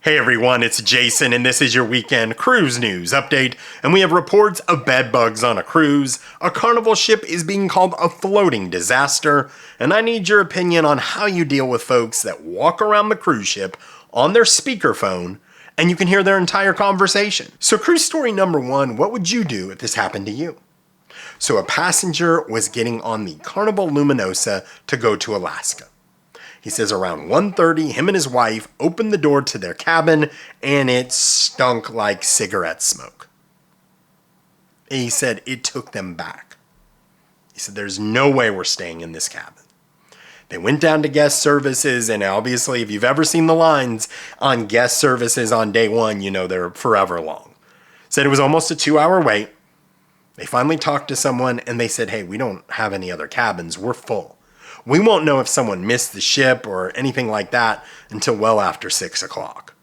Hey everyone, it's Jason and this is your weekend cruise news update, and we have reports of bed bugs on a cruise, a Carnival ship is being called a floating disaster, and I need your opinion on how you deal with folks that walk around the cruise ship on their speakerphone and you can hear their entire conversation. So cruise story number 1, what would you do if this happened to you? So a passenger was getting on the Carnival Luminosa to go to Alaska. He says around 1:30, him and his wife opened the door to their cabin and it stunk like cigarette smoke. He said it took them back. He said there's no way we're staying in this cabin. They went down to guest services, and obviously if you've ever seen the lines on guest services on day 1, you know they're forever long. Said it was almost a 2-hour wait. They finally talked to someone and they said, hey, we don't have any other cabins, we're full. We won't know if someone missed the ship or anything like that until well after 6 o'clock.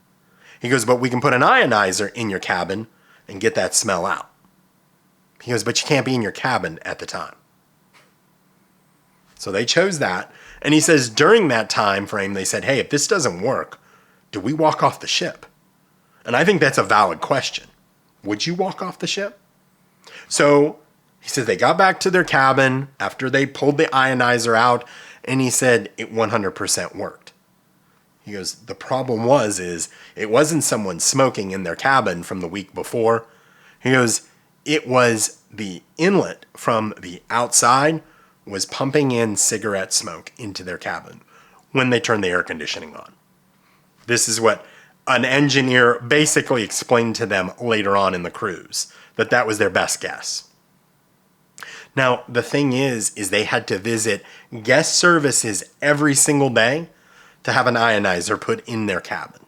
He goes, but we can put an ionizer in your cabin and get that smell out. He goes, but you can't be in your cabin at the time. So they chose that. And he says during that time frame, they said, hey, if this doesn't work, do we walk off the ship? And I think that's a valid question. Would you walk off the ship? So he said they got back to their cabin after they pulled the ionizer out, and he said it 100% worked. He goes, the problem is it wasn't someone smoking in their cabin from the week before. He goes, it was the inlet from the outside was pumping in cigarette smoke into their cabin when they turned the air conditioning on. This is what an engineer basically explained to them later on in the cruise, that was their best guess. Now, the thing is they had to visit guest services every single day to have an ionizer put in their cabin.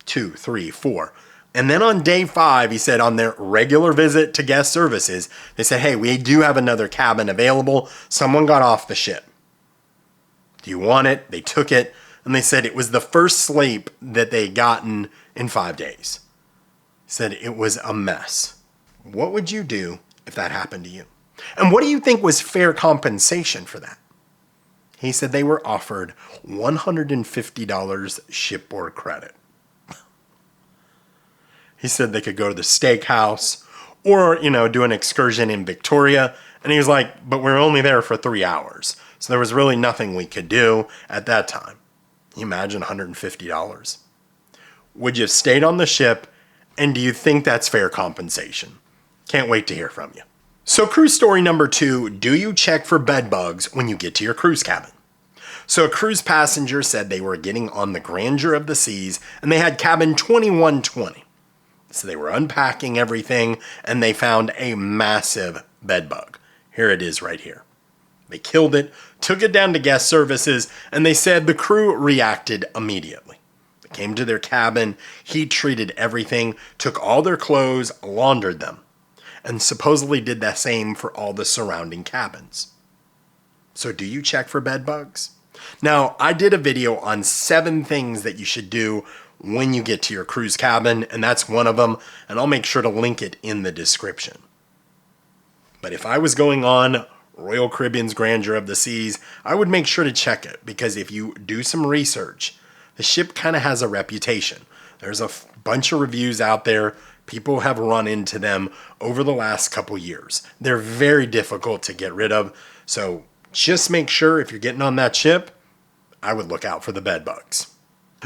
2, 3, 4. And then on day 5, he said on their regular visit to guest services, they said, hey, we do have another cabin available. Someone got off the ship. Do you want it? They took it, and they said it was the first sleep that they had gotten in 5 days. He said it was a mess. What would you do if that happened to you? And what do you think was fair compensation for that? He said they were offered $150 shipboard credit. He said they could go to the steakhouse or, do an excursion in Victoria. And he was like, but we're only there for 3 hours. So there was really nothing we could do at that time. Can you imagine $150? Would you have stayed on the ship? And do you think that's fair compensation? Can't wait to hear from you. So cruise story number 2, do you check for bed bugs when you get to your cruise cabin? So a cruise passenger said they were getting on the Grandeur of the Seas and they had cabin 2120. So they were unpacking everything and they found a massive bed bug. Here it is right here. They killed it, took it down to guest services, and they said the crew reacted immediately. They came to their cabin, heat treated everything, took all their clothes, laundered them, and supposedly did the same for all the surrounding cabins. So do you check for bed bugs? Now, I did a video on 7 things that you should do when you get to your cruise cabin, and that's one of them, and I'll make sure to link it in the description. But if I was going on Royal Caribbean's Grandeur of the Seas, I would make sure to check it, because if you do some research, the ship kind of has a reputation. There's a bunch of reviews out there. People have run into them over the last couple years. They're very difficult to get rid of. So just make sure if you're getting on that ship, I would look out for the bed bugs.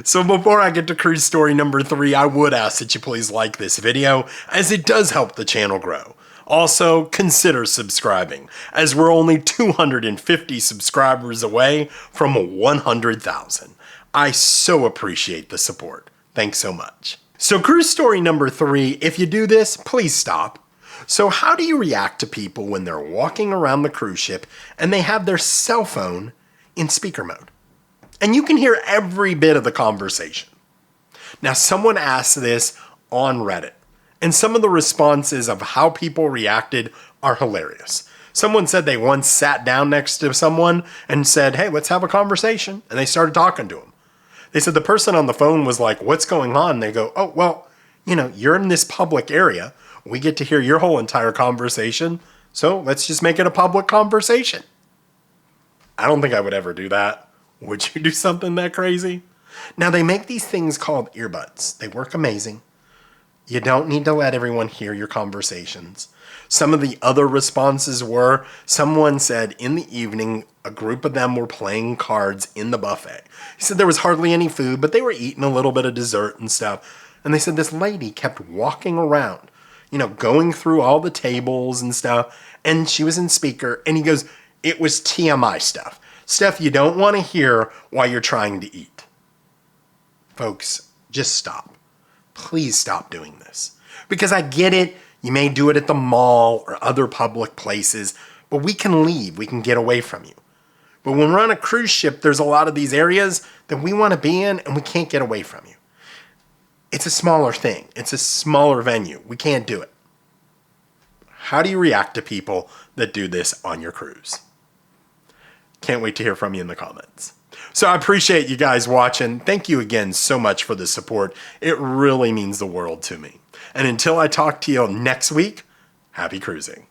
So before I get to cruise story number 3, I would ask that you please like this video, as it does help the channel grow. Also, consider subscribing, as we're only 250 subscribers away from 100,000. I so appreciate the support. Thanks so much. So cruise story number 3, if you do this, please stop. So how do you react to people when they're walking around the cruise ship and they have their cell phone in speaker mode? And you can hear every bit of the conversation. Now, someone asked this on Reddit, and some of the responses of how people reacted are hilarious. Someone said they once sat down next to someone and said, hey, let's have a conversation. And they started talking to him. They said the person on the phone was like, what's going on? And they go, oh, well, you're in this public area. We get to hear your whole entire conversation. So let's just make it a public conversation. I don't think I would ever do that. Would you do something that crazy? Now, they make these things called earbuds. They work amazing. You don't need to let everyone hear your conversations. Some of the other responses were, someone said in the evening, a group of them were playing cards in the buffet. He said there was hardly any food, but they were eating a little bit of dessert and stuff. And they said this lady kept walking around, going through all the tables and stuff. And she was in speaker. And he goes, it was TMI stuff. Stuff you don't want to hear while you're trying to eat. Folks, just stop. Please stop doing this. Because I get it. You may do it at the mall or other public places, but we can leave. We can get away from you. But when we're on a cruise ship, there's a lot of these areas that we want to be in and we can't get away from you. It's a smaller thing. It's a smaller venue. We can't do it. How do you react to people that do this on your cruise? Can't wait to hear from you in the comments. So I appreciate you guys watching. Thank you again so much for the support. It really means the world to me. And until I talk to you next week, happy cruising.